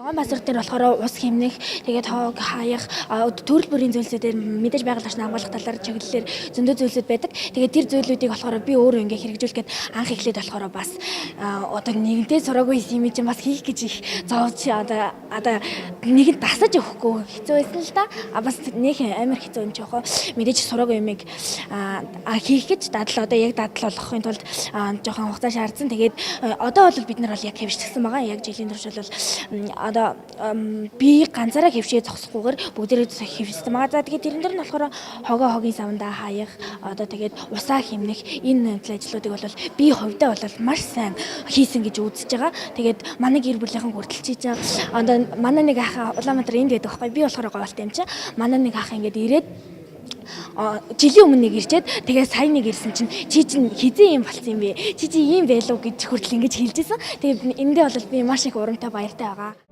Ногоон масрах дээр болохоор ус хэмнэх, тэгээд хоог хаях, төрөл бүрийн зүйлсүүдээр мэдээж байгуулагч хамгаалах талаар чиглэлээр зөндөө зүйлсүүд байдаг. Тэгээд тэр зүйлүүдийг болохоор би өөрөө ингээ хэрэгжүүлэхэд анх эхлээд болохоор бас одоо нэгэнтээ сураагүй юм чинь бас хийх гэж их зовж одоо нэгэнд дасаж өгөхгүй хэцүү байсан л да. Бас нэг амар хэцүү юм жоохоо мэдээж сураагүй юмыг хийх гэж одоо яг дадал болгохын тулд жоохон хугацаа шаардсан. Тэгээд одоо бол бид нар бол яг хэвшчихсэн байгаа. Яг жилийн турш бол одоо би ганцаараа хэвшээ зогсохгүйгээр бүгдээрээ хэвшсэн байгаа. За тэгээд тэрэн дээр нь болохоор хогийн савндаа хаях одоо тэгээд усаа хэмнэх энэ ажлуудыг бол би хувьдаа бол маш сайн хийсэн гэж үзэж байгаа. Тэгээд манай гэр бүлийнхэн хүртэл чийж байгаа. Одоо манай нэг ах Улаанбаатар энд байдаг байхгүй. Би болохоор Говьалтай юм чи. Манай нэг ах ингээд ирээд жилийн өмнө нэг ирчээд тэгээ сайн нэг ирсэн чинь чи чинь хизээ юм болсон юм бэ? Чи ийм байлуу гэж хүртэл ингэж хэлжсэн. Тэгээд эндээ бол би маш их урамтай баяртай байгаа.